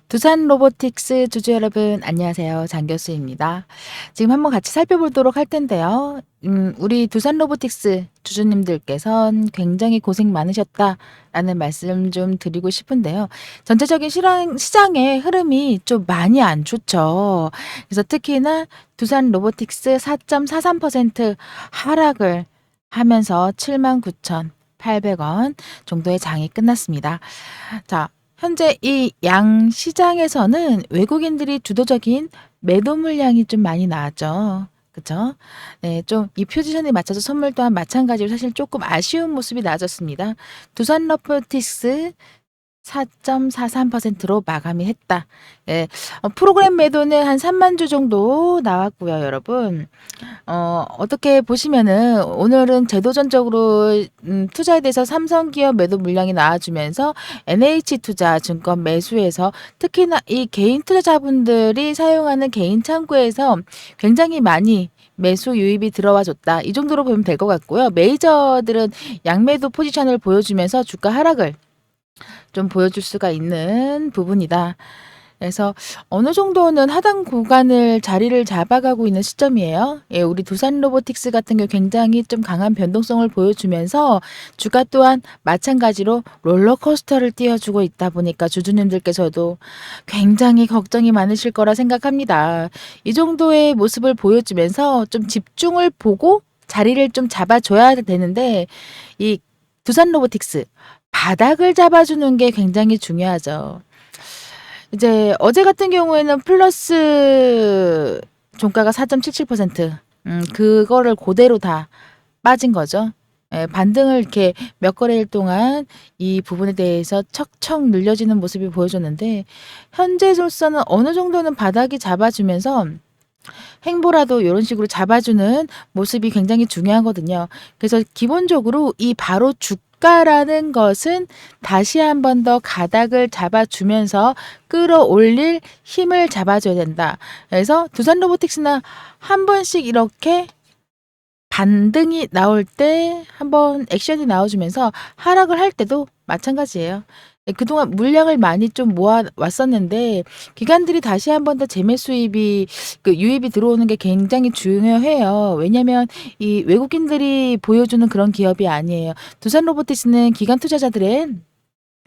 두산 로보틱스 주주 여러분 안녕하세요. 장 교수입니다. 지금 한번 같이 살펴보도록 할 텐데요. 우리 두산 로보틱스 주주님들께선 굉장히 고생 많으셨다라는 말씀 좀 드리고 싶은데요. 전체적인 시장의 흐름이 좀 많이 안 좋죠. 그래서 특히나 두산 로보틱스 4.43% 하락을 하면서 79,800원 정도의 장이 끝났습니다. 자, 현재 이 양 시장에서는 외국인들이 주도적인 매도 물량이 좀 많이 나왔죠. 그쵸? 네, 좀 이 포지션에 맞춰서 선물 또한 마찬가지로 사실 조금 아쉬운 모습이 나아졌습니다. 두산 로보틱스 4.43%로 마감이 했다. 예, 프로그램 매도는 한 3만 주 정도 나왔고요, 여러분. 어떻게 보시면은 오늘은 제도전적으로 투자에 대해서 삼성기업 매도 물량이 나와주면서 NH투자 증권 매수해서 특히나 이 개인 투자자분들이 사용하는 개인 창구에서 굉장히 많이 매수 유입이 들어와 줬다. 이 정도로 보면 될 것 같고요. 메이저들은 양매도 포지션을 보여주면서 주가 하락을 좀 보여줄 수가 있는 부분이다. 그래서 어느 정도는 하단 구간을 자리를 잡아가고 있는 시점이에요. 예, 우리 두산 로보틱스 같은 경우 굉장히 좀 강한 변동성을 보여주면서 주가 또한 마찬가지로 롤러코스터를 띄워주고 있다 보니까 주주님들께서도 굉장히 걱정이 많으실 거라 생각합니다. 이 정도의 모습을 보여주면서 좀 집중을 보고 자리를 좀 잡아줘야 되는데 이 두산 로보틱스 바닥을 잡아주는 게 굉장히 중요하죠. 이제 어제 같은 경우에는 플러스 종가가 4.77%, 그거를 그대로 다 빠진 거죠. 예, 반등을 이렇게 몇 거래일 동안 이 부분에 대해서 척척 늘려지는 모습이 보여줬는데 현재로서는 어느 정도는 바닥이 잡아주면서 행보라도 이런 식으로 잡아주는 모습이 굉장히 중요하거든요. 그래서 기본적으로 이 바로 주가라는 것은 다시 한 번 더 가닥을 잡아주면서 끌어올릴 힘을 잡아줘야 된다. 그래서 두산 로보틱스나 한 번씩 이렇게 반등이 나올 때 한번 액션이 나와주면서 하락을 할 때도 마찬가지예요. 예, 그동안 물량을 많이 좀 모아 왔었는데 기관들이 다시 한 번 더 재매수 유입이 들어오는 게 굉장히 중요해요. 왜냐하면 이 외국인들이 보여주는 그런 기업이 아니에요. 두산 로보틱스는 기관 투자자들의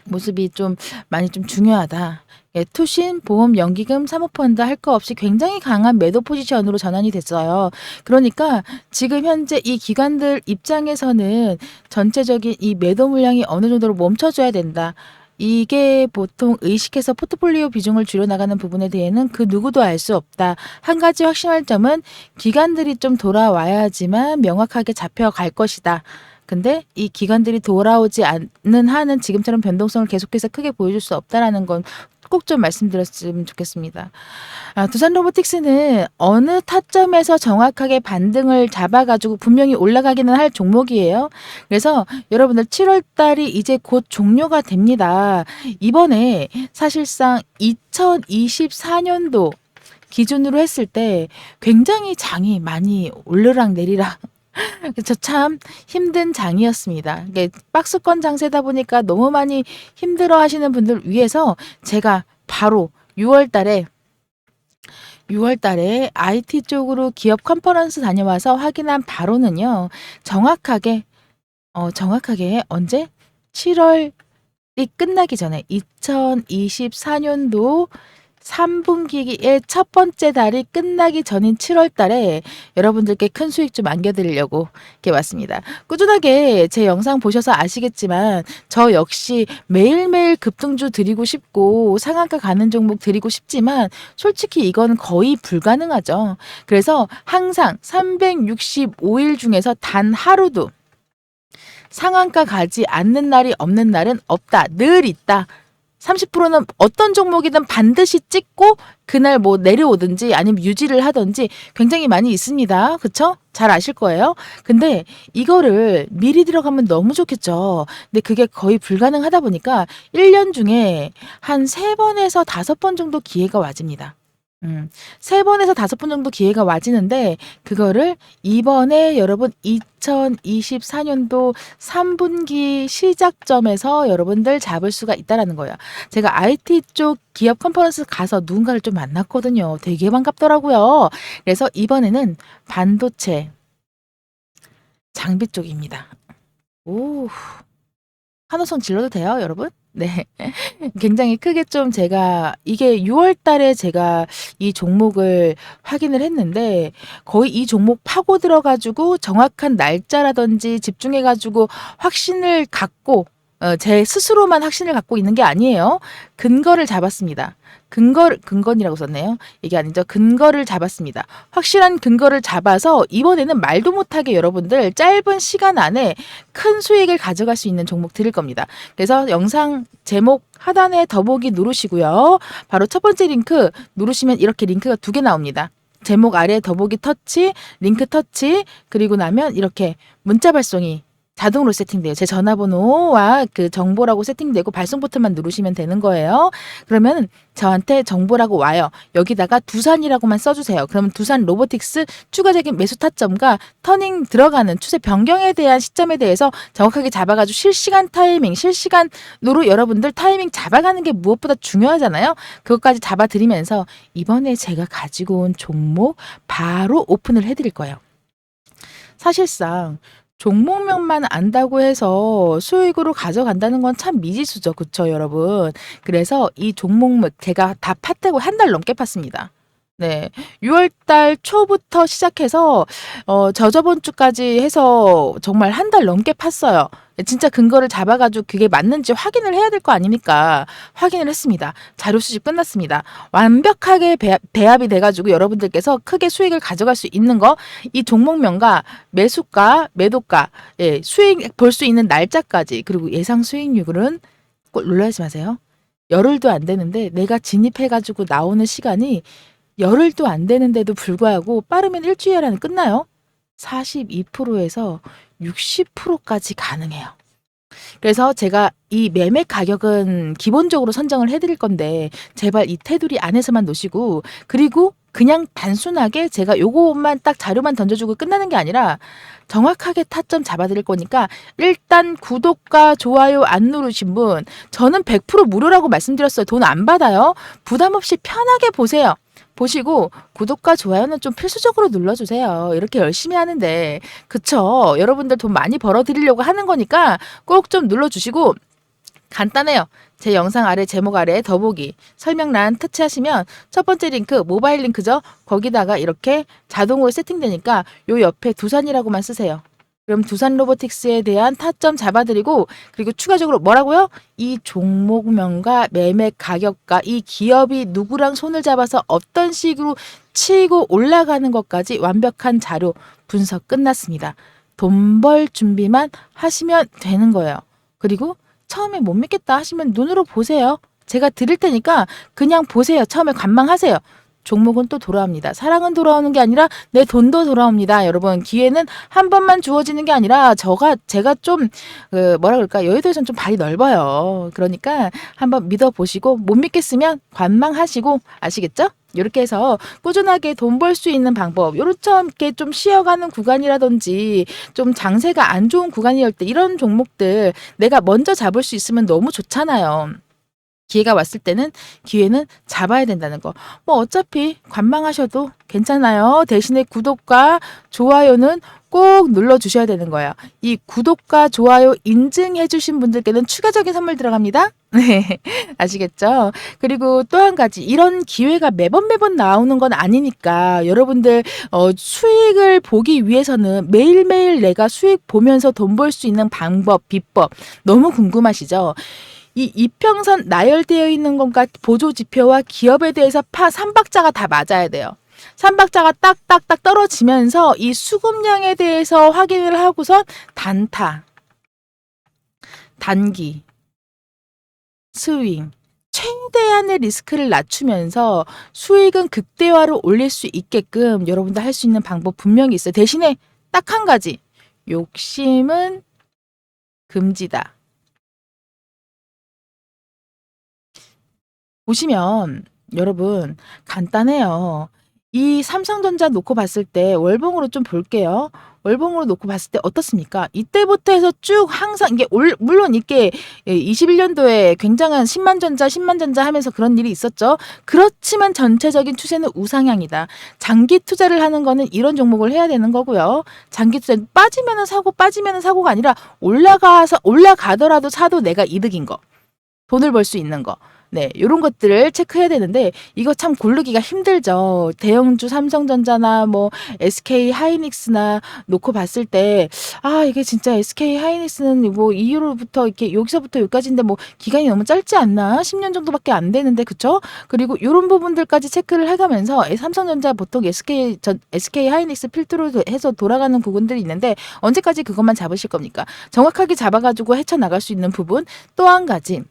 모습이 좀 많이 좀 중요하다. 예, 투신, 보험, 연기금, 사모펀드 할 거 없이 굉장히 강한 매도 포지션으로 전환이 됐어요. 그러니까 지금 현재 이 기관들 입장에서는 전체적인 이 매도 물량이 어느 정도로 멈춰줘야 된다. 이게 보통 의식해서 포트폴리오 비중을 줄여나가는 부분에 대해서는 그 누구도 알 수 없다. 한 가지 확신할 점은 기관들이 좀 돌아와야지만 명확하게 잡혀갈 것이다. 근데 이 기관들이 돌아오지 않는 한은 지금처럼 변동성을 계속해서 크게 보여줄 수 없다라는 건 꼭 좀 말씀드렸으면 좋겠습니다. 두산 로보틱스는 어느 타점에서 정확하게 반등을 잡아가지고 분명히 올라가기는 할 종목이에요. 그래서 여러분들 7월 달이 이제 곧 종료가 됩니다. 이번에 사실상 2024년도 기준으로 했을 때 굉장히 장이 많이 오르락 내리락 그쵸. 참 힘든 장이었습니다. 이게 박스권 장세다 보니까 너무 많이 힘들어 하시는 분들 위해서 제가 바로 6월 달에 IT 쪽으로 기업 컨퍼런스 다녀와서 확인한 바로는요. 정확하게 언제? 7월이 끝나기 전에 2024년도 3분기의 첫 번째 달이 끝나기 전인 7월 달에 여러분들께 큰 수익 좀 안겨드리려고 이렇게 왔습니다. 꾸준하게 제 영상 보셔서 아시겠지만 저 역시 매일매일 급등주 드리고 싶고 상한가 가는 종목 드리고 싶지만 솔직히 이건 거의 불가능하죠. 그래서 항상 365일 중에서 단 하루도 상한가 가지 않는 날이 없는 날은 없다. 늘 있다. 30%는 어떤 종목이든 반드시 찍고 그날 뭐 내려오든지 아니면 유지를 하든지 굉장히 많이 있습니다. 그쵸? 잘 아실 거예요. 근데 이거를 미리 들어가면 너무 좋겠죠. 근데 그게 거의 불가능하다 보니까 1년 중에 한 3번에서 5번 정도 기회가 와집니다. 세 번에서 다섯 번 정도 기회가 와지는데 그거를 이번에 여러분 2024년도 3분기 시작점에서 여러분들 잡을 수가 있다라는 거예요. 제가 IT 쪽 기업 컨퍼런스 가서 누군가를 좀 만났거든요. 되게 반갑더라고요. 그래서 이번에는 반도체 장비 쪽입니다. 오. 환호성 질러도 돼요, 여러분? 네. 굉장히 크게 좀 제가 이게 6월 달에 제가 이 종목을 확인을 했는데 거의 이 종목 파고 들어 가지고 정확한 날짜라든지 집중해 가지고 확신을 갖고 제 스스로만 확신을 갖고 있는 게 아니에요. 근거를 잡았습니다. 근거이라고 썼네요. 이게 아니죠. 근거를 잡았습니다. 확실한 근거를 잡아서 이번에는 말도 못하게 여러분들 짧은 시간 안에 큰 수익을 가져갈 수 있는 종목 드릴 겁니다. 그래서 영상 제목 하단에 더보기 누르시고요. 바로 첫 번째 링크 누르시면 이렇게 링크가 두 개 나옵니다. 제목 아래 더보기 터치, 링크 터치, 그리고 나면 이렇게 문자 발송이 자동으로 세팅돼요. 제 전화번호와 그 정보라고 세팅되고 발송 버튼만 누르시면 되는 거예요. 그러면 저한테 정보라고 와요. 여기다가 두산이라고만 써주세요. 그러면 두산 로보틱스 추가적인 매수 타점과 터닝 들어가는 추세 변경에 대한 시점에 대해서 정확하게 잡아가지고 실시간 타이밍, 실시간으로 여러분들 타이밍 잡아가는 게 무엇보다 중요하잖아요. 그것까지 잡아드리면서 이번에 제가 가지고 온 종목 바로 오픈을 해드릴 거예요. 사실상 종목명만 안다고 해서 수익으로 가져간다는 건 참 미지수죠. 그쵸, 여러분? 그래서 이 종목명 제가 다 팠다고 한 달 넘게 팠습니다. 네. 6월 달 초부터 시작해서 저저번 주까지 해서 정말 한 달 넘게 팠어요. 진짜 근거를 잡아 가지고 그게 맞는지 확인을 해야 될 거 아닙니까? 확인을 했습니다. 자료 수집 끝났습니다. 완벽하게 배합이 돼 가지고 여러분들께서 크게 수익을 가져갈 수 있는 거 이 종목명과 매수가, 매도가, 예, 수익 볼 수 있는 날짜까지 그리고 예상 수익률은 꼭 놀라지 마세요. 열흘도 안 되는데 내가 진입해 가지고 나오는 시간이 열흘도 안 되는데도 불구하고 빠르면 일주일 안에 끝나요. 42%에서 60%까지 가능해요. 그래서 제가 이 매매 가격은 기본적으로 선정을 해드릴 건데 제발 이 테두리 안에서만 놓으시고 그리고 그냥 단순하게 제가 요것만 딱 자료만 던져주고 끝나는 게 아니라 정확하게 타점 잡아드릴 거니까 일단 구독과 좋아요 안 누르신 분 저는 100% 무료라고 말씀드렸어요. 돈 안 받아요. 부담 없이 편하게 보세요. 보시고 구독과 좋아요는 좀 필수적으로 눌러주세요. 이렇게 열심히 하는데 그쵸? 여러분들 돈 많이 벌어드리려고 하는 거니까 꼭 좀 눌러주시고 간단해요. 제 영상 아래 제목 아래 더보기 설명란 터치하시면 첫 번째 링크 모바일 링크죠. 거기다가 이렇게 자동으로 세팅되니까 요 옆에 두산이라고만 쓰세요. 그럼 두산 로보틱스에 대한 타점 잡아드리고 그리고 추가적으로 뭐라고요? 이 종목명과 매매 가격과 이 기업이 누구랑 손을 잡아서 어떤 식으로 치고 올라가는 것까지 완벽한 자료 분석 끝났습니다. 돈 벌 준비만 하시면 되는 거예요. 그리고 처음에 못 믿겠다 하시면 눈으로 보세요. 제가 드릴 테니까 그냥 보세요. 처음에 관망하세요. 종목은 또 돌아옵니다. 사랑은 돌아오는 게 아니라 내 돈도 돌아옵니다. 여러분 기회는 한 번만 주어지는 게 아니라 제가 좀 뭐라 그럴까 여의도에서는 좀 발이 넓어요. 그러니까 한번 믿어보시고 못 믿겠으면 관망하시고 아시겠죠? 이렇게 해서 꾸준하게 돈 벌 수 있는 방법 요렇게 좀 쉬어가는 구간이라든지 좀 장세가 안 좋은 구간이럴 때 이런 종목들 내가 먼저 잡을 수 있으면 너무 좋잖아요. 기회가 왔을 때는 기회는 잡아야 된다는 거. 뭐 어차피 관망하셔도 괜찮아요. 대신에 구독과 좋아요는 꼭 눌러주셔야 되는 거예요. 이 구독과 좋아요 인증해 주신 분들께는 추가적인 선물 들어갑니다. 네, 아시겠죠? 그리고 또 한 가지 이런 기회가 매번 나오는 건 아니니까 여러분들 수익을 보기 위해서는 매일매일 내가 수익 보면서 돈 벌 수 있는 방법, 비법 너무 궁금하시죠? 이 이평선 나열되어 있는 것과 보조 지표와 기업에 대해서 삼박자가 다 맞아야 돼요. 삼박자가 딱딱딱 떨어지면서 이 수급량에 대해서 확인을 하고선 단타, 단기, 스윙, 최대한의 리스크를 낮추면서 수익은 극대화로 올릴 수 있게끔 여러분들 할 수 있는 방법 분명히 있어요. 대신에 딱 한 가지, 욕심은 금지다. 보시면 여러분 간단해요. 이 삼성전자 놓고 봤을 때 월봉으로 좀 볼게요. 월봉으로 놓고 봤을 때 어떻습니까? 이때부터 해서 쭉 항상 이게 물론 이게 21년도에 굉장한 10만 전자, 10만 전자 하면서 그런 일이 있었죠. 그렇지만 전체적인 추세는 우상향이다. 장기 투자를 하는 거는 이런 종목을 해야 되는 거고요. 장기 투자 빠지면은 사고 빠지면은 사고가 아니라 올라가더라도 사도 내가 이득인 거. 돈을 벌 수 있는 거. 네, 요런 것들을 체크해야 되는데 이거 참 고르기가 힘들죠. 대형주 삼성전자나 뭐 SK 하이닉스나 놓고 봤을 때 이게 진짜 SK 하이닉스는 뭐 이후로부터 이렇게 여기서부터 여기까지인데 뭐 기간이 너무 짧지 않나? 10년 정도밖에 안 되는데 그쵸? 그리고 요런 부분들까지 체크를 해가면서 삼성전자 보통 SK 하이닉스 필두로 해서 돌아가는 부분들이 있는데 언제까지 그것만 잡으실 겁니까? 정확하게 잡아가지고 헤쳐나갈 수 있는 부분 또 한 가지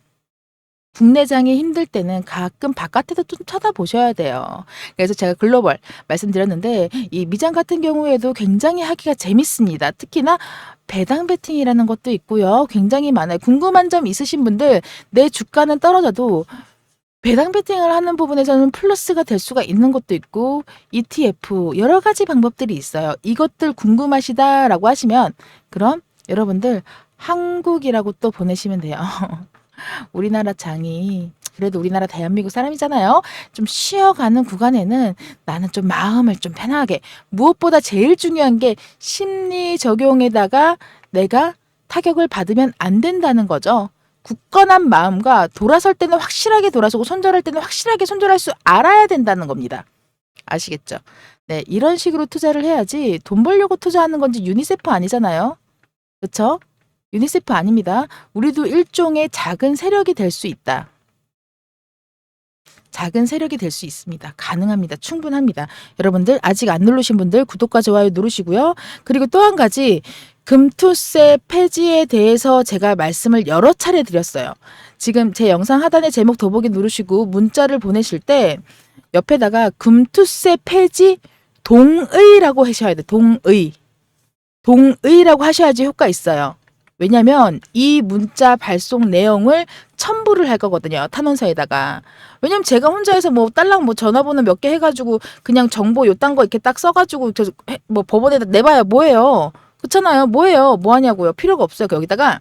국내장이 힘들 때는 가끔 바깥에도 좀 쳐다보셔야 돼요. 그래서 제가 글로벌 말씀드렸는데 이 미장 같은 경우에도 굉장히 하기가 재밌습니다. 특히나 배당 베팅이라는 것도 있고요. 굉장히 많아요. 궁금한 점 있으신 분들 내 주가는 떨어져도 배당 베팅을 하는 부분에서는 플러스가 될 수가 있는 것도 있고 ETF 여러 가지 방법들이 있어요. 이것들 궁금하시다라고 하시면 그럼 여러분들 한국이라고 또 보내시면 돼요. 우리나라 장이 그래도 우리나라 대한민국 사람이잖아요. 좀 쉬어가는 구간에는 나는 좀 마음을 좀 편하게 무엇보다 제일 중요한 게 심리 적용에다가 내가 타격을 받으면 안 된다는 거죠. 굳건한 마음과 돌아설 때는 확실하게 돌아서고 손절할 때는 확실하게 손절할 수 알아야 된다는 겁니다. 아시겠죠? 네, 이런 식으로 투자를 해야지 돈 벌려고 투자하는 건지 유니세프 아니잖아요. 그렇죠? 유니세프 아닙니다. 우리도 일종의 작은 세력이 될 수 있다. 작은 세력이 될 수 있습니다. 가능합니다. 충분합니다. 여러분들 아직 안 누르신 분들 구독과 좋아요 누르시고요. 그리고 또 한 가지 금투세 폐지에 대해서 제가 말씀을 여러 차례 드렸어요. 지금 제 영상 하단에 제목 더보기 누르시고 문자를 보내실 때 옆에다가 금투세 폐지 동의라고 하셔야 돼요. 동의라고 하셔야지 효과 있어요. 왜냐면 이 문자 발송 내용을 첨부를 할 거거든요. 탄원서에다가. 왜냐면 제가 혼자 해서 뭐 딸랑 뭐 전화번호 몇 개 해가지고 그냥 정보 요딴 거 이렇게 딱 써가지고 뭐 법원에다 내봐야 뭐해요. 그렇잖아요. 뭐해요. 뭐 하냐고요. 필요가 없어요. 여기다가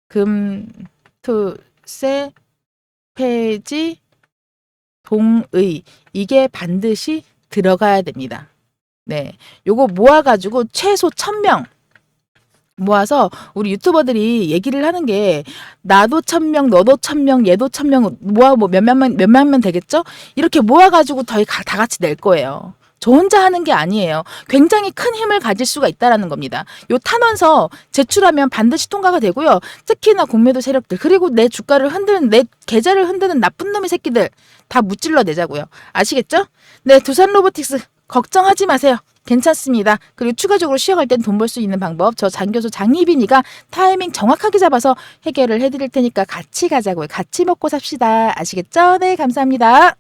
금투세 폐지 동의 이게 반드시 들어가야 됩니다. 네, 요거 모아가지고 최소 1000명 모아서 우리 유튜버들이 얘기를 하는 게 나도 1000명, 너도 1000명, 얘도 1000명 모아 뭐 몇만 명 되겠죠? 이렇게 모아가지고 다 같이 낼 거예요. 저 혼자 하는 게 아니에요. 굉장히 큰 힘을 가질 수가 있다라는 겁니다. 요 탄원서 제출하면 반드시 통과가 되고요. 특히나 공매도 세력들 그리고 내 주가를 흔드는 내 계좌를 흔드는 나쁜 놈의 새끼들 다 무찔러 내자고요. 아시겠죠? 네, 두산 로보틱스 걱정하지 마세요. 괜찮습니다. 그리고 추가적으로 쉬어갈 땐 돈 벌 수 있는 방법 저 장교수 장희빈이가 타이밍 정확하게 잡아서 해결을 해드릴 테니까 같이 가자고요. 같이 먹고 삽시다. 아시겠죠? 네, 감사합니다.